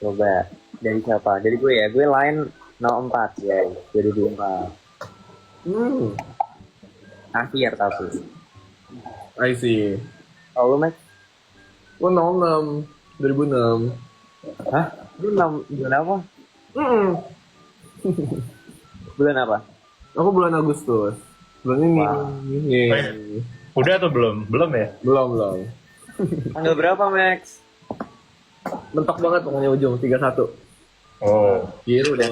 Coba dari siapa? Dari gue ya. Gue line 04 ya. 2004. Hmm, Akhir tapi. I see. Oh lu Max? Gue 06, 2006. Hah? Lu 6 bulan apa? Hmm, Bulan apa? aku bulan Agustus. Bulan ini. Wah. Oh, iya. Udah atau belum? Belum ya? Belum, belum. Tanggal berapa Max? Mentok banget pokoknya ujung 31. Oh, Biru deh.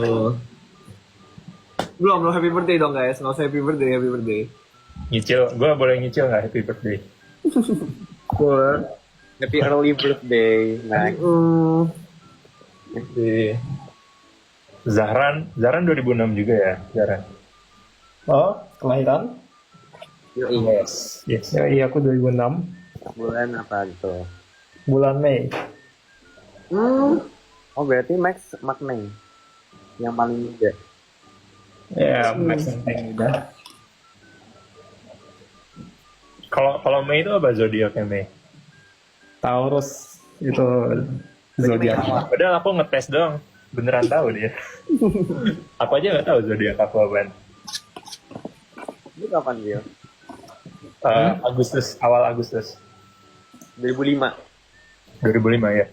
Belum happy birthday dong guys. Nggak usah happy birthday, happy birthday. nyicil. Gue boleh nyicil nggak happy birthday? Boleh. Happy early birthday Max. Di Zahran 2006 juga ya, Zahran. Oh, kelahiran? Yoi. Yes. Ya, iya, aku 2006. Bulan apa gitu? Bulan Mei. Oh berarti Max Magna yang paling muda. Ya, Max yang paling muda. Kalau Mei itu apa zodiaknya Mei? Taurus itu zodiak. Padahal aku ngetes doang, beneran tahu dia. Aku aja nggak tahu zodiak aku apaan. Itu kapan dia? Agustus, awal Agustus 2005. 2005 ya.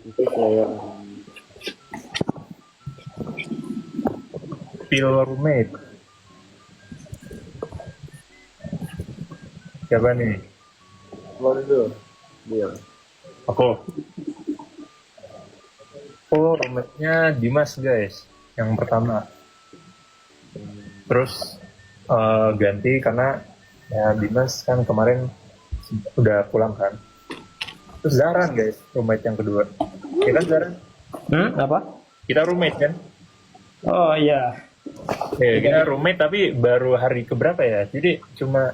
Itu kayak Pil roommate. Siapa nih? lo dulu. Dia. Aku. Oh, roommate-nya Dimas guys, yang pertama. Terus ganti karena ya Dimas kan kemarin udah pulang kan. Terus Zaran guys, roommate yang kedua. Ya kan Zaran? Apa? Kita roommate kan? Oh iya. Ya, kita roommate tapi baru hari keberapa ya? Jadi cuma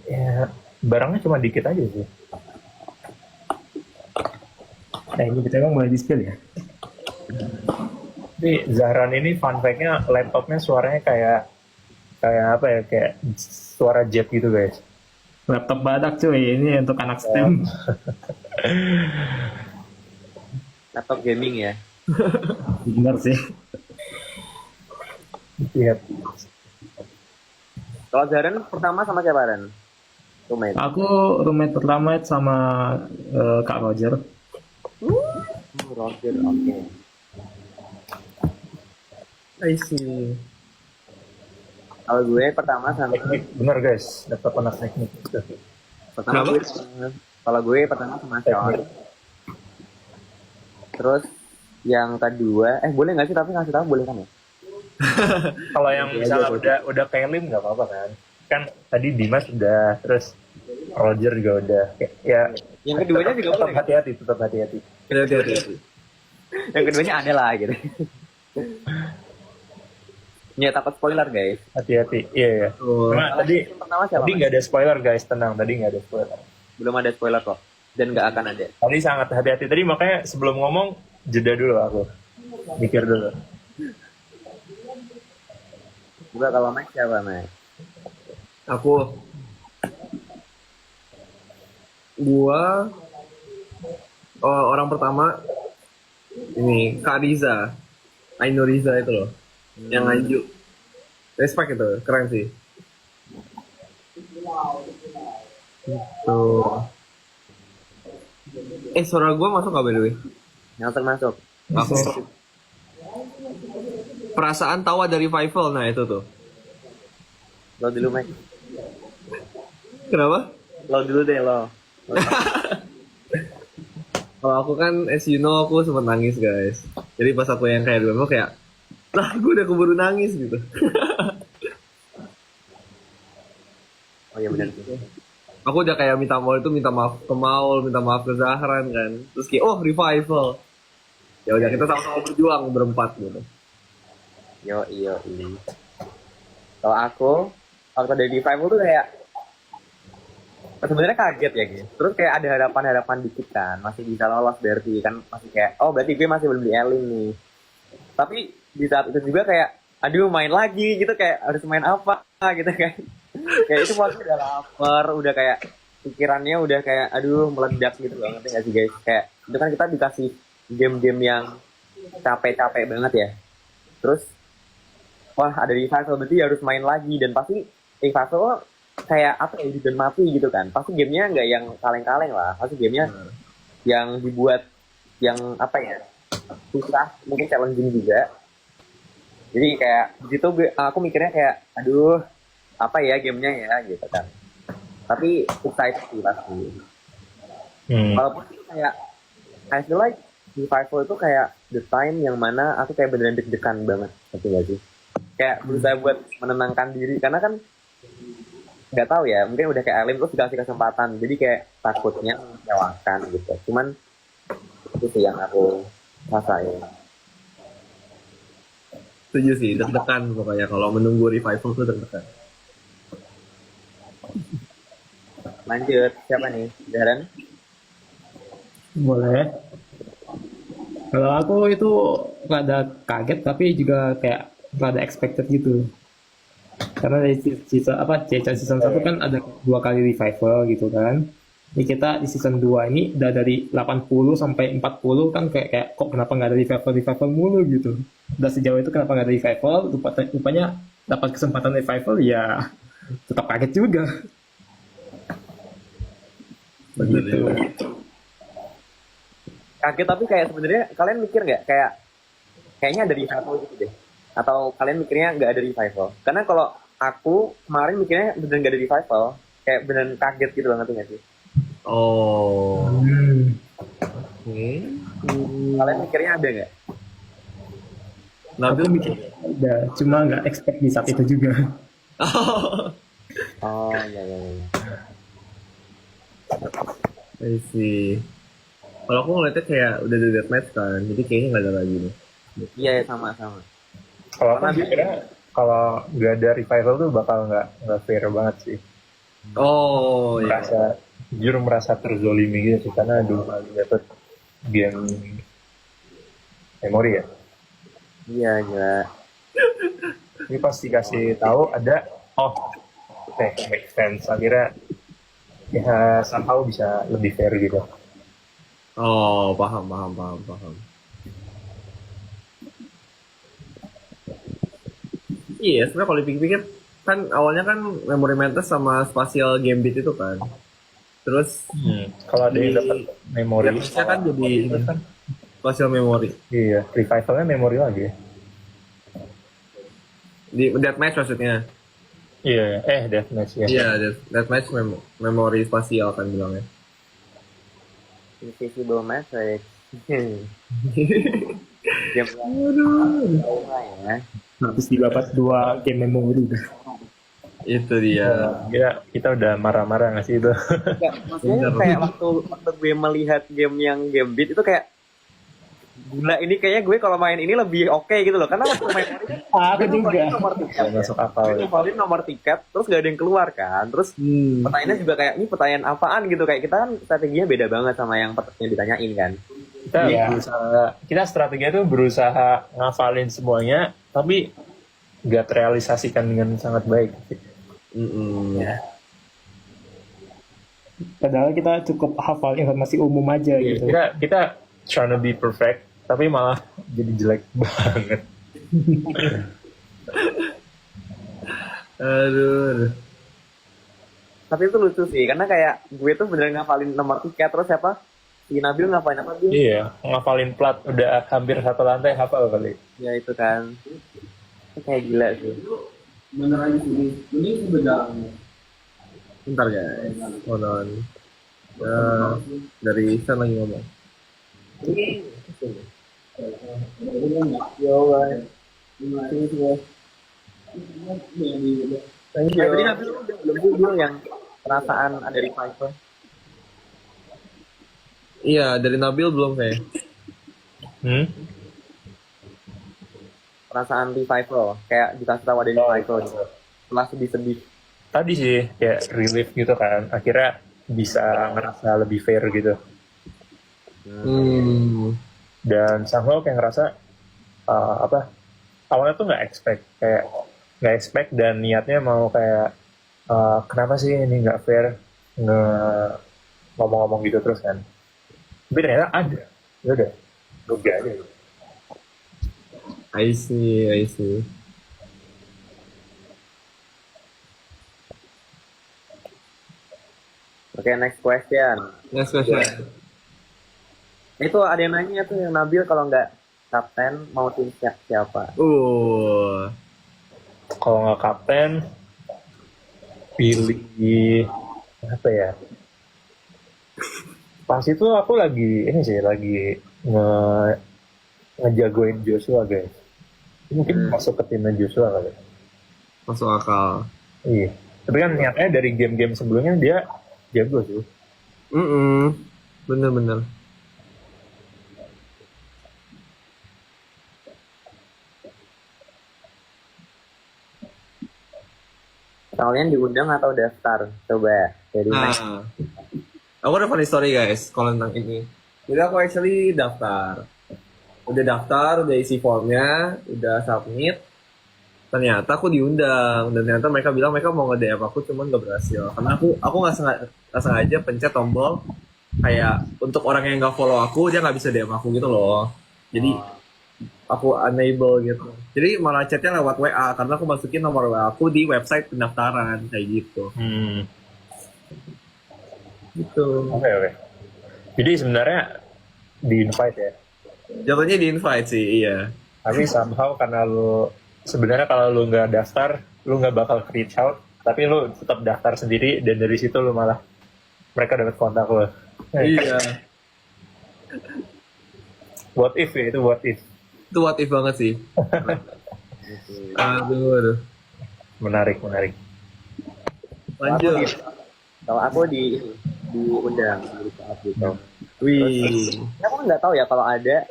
ya barangnya cuma dikit aja sih. Nah, ini kita emang mulai di-spill ya. Tapi Zahran ini fun fact-nya laptopnya suaranya kayak apa ya? Kayak suara jet gitu guys. Laptop badak cuy, ini untuk anak STEM. Laptop gaming ya. Bener sih. Iya. Kalau Zaren pertama sama siapa Ren? Roommate. Aku roommate pertama sama Kak Roger. Roger, oke. I see. Kalau gue pertama sama Teknik bener guys, laptop anak teknik. pertama Kenapa? gue kalau gue pertama sama Sean. Terus yang kedua, boleh nggak sih tapi ngasih tahu boleh kan ya? Kalau yang misalnya udah Kelim nggak apa-apa kan? Kan tadi Dimas udah, terus Roger juga udah. Ya. Yang keduanya juga tetap boleh. hati-hati, tetap hati-hati. Hati-hati. Yang keduanya ada lah gitu. Ya takut spoiler guys. Hati-hati, iya. Oh. Cuma tadi Yang pertama siapa? nggak ada spoiler guys, tenang. Tadi nggak ada spoiler. Belum ada spoiler kok. Dan nggak akan ada. Tadi sangat hati-hati. Tadi makanya sebelum ngomong jeda dulu aku, mikir dulu. Juga kalau Max siapa Max? Gua orang pertama ini Kak Riza, Aino Riza itu loh, yang Anju. Respect itu, keren sih. Tuh. Suara gua masuk gak by the way? Masuk. Masuk. Perasaan tawa dari Revival, nah itu tuh. Lo dulu Max. Kenapa? Lo dulu deh lo. Kalau aku kan, as you know, aku sempat nangis guys. Jadi pas aku yang kayak dulu kayak, lah gue udah keburu nangis gitu. Oh iya benar. Aku udah kayak minta maaf ke Maul, minta maaf ke Zahran kan. Terus kayak, oh Revival. Ya udah kita sama-sama berjuang berempat gitu. Yo. Kalau aku, waktu dari Revival tuh kayak sebenarnya kaget ya gitu. Terus kayak ada harapan dikit kan, masih bisa lolos berarti kan masih kayak, oh berarti gue masih belum di Elin nih. Tapi di saat itu juga kayak aduh main lagi gitu, kayak harus main apa gitu kan. Kayak itu pasti udah lapar, udah kayak pikirannya udah kayak aduh meledak gitu loh, ngerti nggak sih guys? Kayak itu kan kita dikasih game-game yang capek-capek banget ya. Terus wah ada revival berarti harus main lagi, dan pasti revival kayak apa ya, hidup dan mati gitu kan. Pasti gamenya nggak yang kaleng-kaleng lah, pasti gamenya yang dibuat yang apa ya, susah, mungkin challenging juga. Jadi kayak begitu aku mikirnya kayak aduh apa ya gamenya ya gitu kan. Tapi excited sih pasti. Walaupun itu kayak I feel like revival itu kayak the time yang mana aku kayak beneran deg-degan banget, ngerti gak sih? Kayak berusaha buat menenangkan diri, karena kan nggak tahu ya, mungkin udah kayak Alim terus dikasih kesempatan, jadi kayak takutnya mengecewakan gitu. Cuman itu sih yang aku rasain. Setuju sih, deg-degan pokoknya kalau menunggu revival tuh deg-degan. Lanjut, siapa nih? Darren? Boleh. Kalau aku itu rada kaget tapi juga kayak rada expected gitu. Karena dari season 1 kan ada 2 kali revival gitu kan. Ini kita di season 2 ini udah dari 80 sampai 40 kan kayak kok kenapa nggak ada revival mulu gitu. Udah sejauh itu kenapa nggak ada revival, rupanya dapat kesempatan revival ya tetap kaget juga. Bener Gitu. juga. Kaget, tapi kayak sebenarnya kalian mikir nggak kayak kayaknya ada revival gitu deh, atau kalian mikirnya nggak ada revival? Karena kalau aku kemarin mikirnya beneran nggak ada revival, kayak beneran kaget gitu loh, ngerti nggak sih? Oh. Oke. Kalian mikirnya ada nggak? Nabil Aku mikir udah, cuma nggak expect di saat itu juga. Oh iya iya iya. I see. Kalau aku ngeliatnya kayak udah ada deathmatch kan, jadi kayaknya nggak ada lagi nih. Iya ya, sama sama. Kalau aku mikirnya kalau nggak ada revival tuh bakal nggak fair banget sih. Oh iya. Merasa terzolimi gitu sih, karena dulu kali dapet game memori ya. Iya gila. Ini pasti kasih tahu ada make sense, akhirnya ya somehow bisa lebih fair gitu. Oh paham. Iya, sebenarnya kalau dipikir-pikir kan awalnya kan Memory Mantis sama Spatial Gambit itu kan. Terus Kalau ada yang dapat memori, Deathmatch-nya kan jadi ini, Spatial Memory. iya, revivalnya memori lagi. Di Deathmatch maksudnya. Iya, deathmatch ya. Iya, Deathmatch Memory Spatial kan bilangnya. Invisible Matrix. Game yang tahu nggak ya? Habis didapat 2 game memori udah. Itu dia. Kita udah marah-marah nggak sih itu? Enggak, maksudnya kayak waktu gue melihat game yang Gambit itu kayak gila, ini kayaknya gue kalau main ini lebih oke gitu loh, karena waktu main ini Aku juga. nomor tiket, Nggak masuk akal ya. ngumpulin nomor tiket terus gak ada yang keluar kan, terus pertanyaannya juga kayak ini pertanyaan apaan gitu, kayak kita kan strateginya beda banget sama yang ditanyain kan. Kita strategi itu berusaha ngafalin semuanya, tapi nggak terrealisasikan dengan sangat baik. Ya. Padahal kita cukup hafal informasi umum aja gitu. Kita trying to be perfect, tapi malah jadi jelek banget. Aduh. Tapi itu lucu sih, karena kayak gue tuh beneran ngafalin nomor tiket, terus siapa? Si Nabil ngafalin apa dia? Iya, ngafalin plat udah hampir satu lantai hafal kali. Ya itu kan. Itu kayak gila sih. Beneran ini beda. Bentar guys. Hold on. Dari Isan lagi ngomong. Yo guys. Thank you. Tadi Nabil belum jujur yang perasaan ada revival. Iya, dari Nabil belum kayak. Perasaan revival, kayak dikasih tahu ada revival gitu. Setelah sedih-sedih. Tadi sih kayak relief gitu kan, akhirnya bisa ngerasa lebih fair gitu. Hmm. Dan somehow kayak ngerasa awalnya tuh nggak expect dan niatnya mau kayak kenapa sih ini nggak fair ngomong-ngomong gitu terus kan. Tapi ternyata ada. Ya udah, gue aja gitu. I see. Oke, next question. Next question. Itu ada yang nanya tuh, yang Nabil kalau nggak kapten mau tim siapa? Kalau nggak kapten, pilih apa ya? Pas itu aku lagi ngejagoin Joshua guys. Mungkin masuk ke timnya Joshua kali. Masuk akal. Iya. Tapi kan niatnya dari game-game sebelumnya dia jago sih. Bener. Kalian diundang atau daftar? Coba dari Nah, aku ada funny story guys kalau tentang ini. Jadi aku actually daftar. Udah isi formnya, udah submit. Ternyata aku diundang dan ternyata mereka bilang mereka mau nge-DM aku cuman gak berhasil. Karena aku nggak sengaja pencet tombol kayak untuk orang yang nggak follow aku dia nggak bisa DM aku gitu loh. Jadi aku unable gitu. Jadi malah chatnya lewat WA karena aku masukin nomor WA aku di website pendaftaran kayak gitu. Gitu. Oke. Jadi sebenarnya di invite ya. Jatuhnya di invite sih, iya. Tapi somehow karena sebenarnya kalau lu nggak daftar, lu nggak bakal reach out. Tapi lu tetap daftar sendiri dan dari situ lu malah mereka dapat kontak lu. Iya. What if ya, itu what if. Itu what if banget sih. Aduh. Menarik. Lanjut. Kalau aku diundang di saat gitu. Wih. Aku nggak tahu ya kalau ada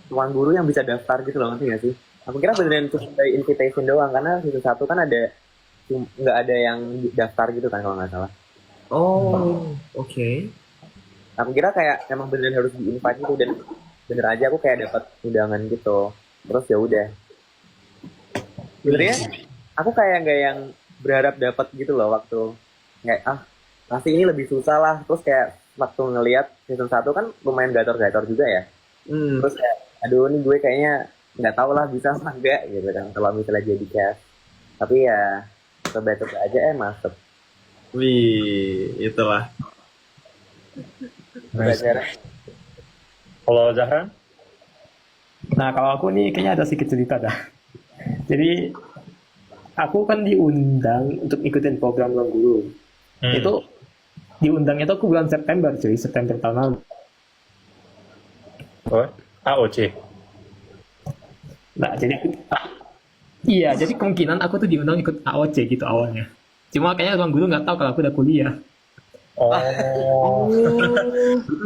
tuan guru yang bisa daftar gitu loh, ngerti nggak sih? Aku kira beneran cuma dari invitation doang karena season 1 kan ada nggak ada yang daftar gitu kan kalau nggak salah. Oh, oke. Aku kira kayak emang beneran harus di-invite gitu dan bener aja aku kayak dapat undangan gitu. Terus ya udah. Sebenarnya aku kayak nggak yang berharap dapat gitu loh waktu kayak pasti ini lebih susah lah. Terus kayak waktu ngelihat season 1 kan lumayan gator-gator juga ya. Terus kayak aduh ini gue kayaknya nggak tahu lah bisa apa enggak gitu kan kalau misalnya jadi cast. Tapi ya coba-coba aja masuk. Wih, itulah. Kalau Zahran? Nah, kalau aku nih kayaknya ada sedikit cerita dah. Jadi, aku kan diundang untuk ikutin program Ruang Guru. Itu diundangnya tuh aku bulan September, cuy. September tahun lalu. Oh, AOC. Nah, jadi kemungkinan aku tuh diundang ikut AOC gitu awalnya. Cuma kayaknya Ruang Guru nggak tahu kalau aku udah kuliah.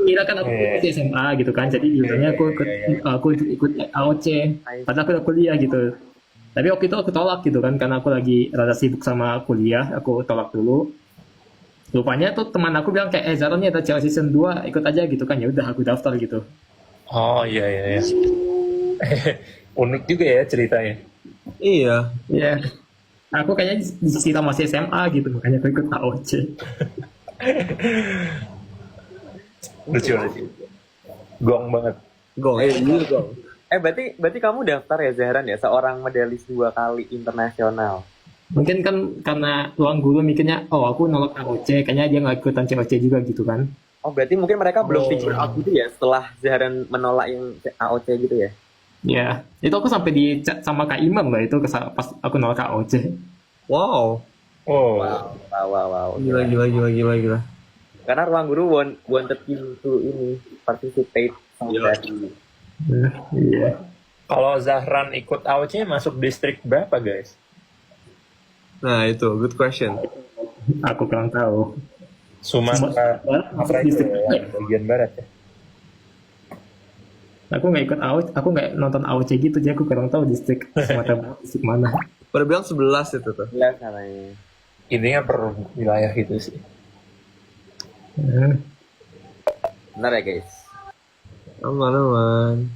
Kira kan aku ikut SMA gitu kan, jadi biasanya aku ikut AOC padahal aku udah kuliah gitu. Tapi waktu itu aku tolak gitu kan karena aku lagi rada sibuk sama kuliah, aku tolak dulu. Rupanya tuh teman aku bilang kayak Zara nih ada cewek season 2 ikut aja gitu kan, ya udah aku daftar gitu. Oh iya. Unik juga ya ceritanya. Iya. Iya. Aku kayaknya di sisi masih SMA gitu, makanya aku ikut AOC. Lucu. Gong banget. Gong. Berarti kamu daftar ya Zahran ya, seorang medalis 2 kali internasional. Mungkin kan karena Ruang Guru mikirnya, oh aku nolak AOC, kayaknya dia nggak ikutan COC juga gitu kan. Oh berarti mungkin mereka belum figure out gitu ya setelah Zahran menolak yang AOC gitu ya? Ya, itu aku sampai di chat sama Kak Imam loh itu pas aku nolak AOC. Wow. Wow. Gila. Karena Ruang Guru wanted you to participate dari. Iya. Kalau Zahran ikut AOC masuk distrik berapa guys? Nah itu good question. Aku kurang tahu. Sumatera itu ya, bagian barat ya. Aku nggak ikut AOC, aku nggak nonton AOC gitu, jadi aku kurang tahu distrik Sumatera Barat distrik mana. Pada bilang 11 itu tuh. 11 namanya. Intinya per wilayah gitu sih. Benar ya guys? Aman.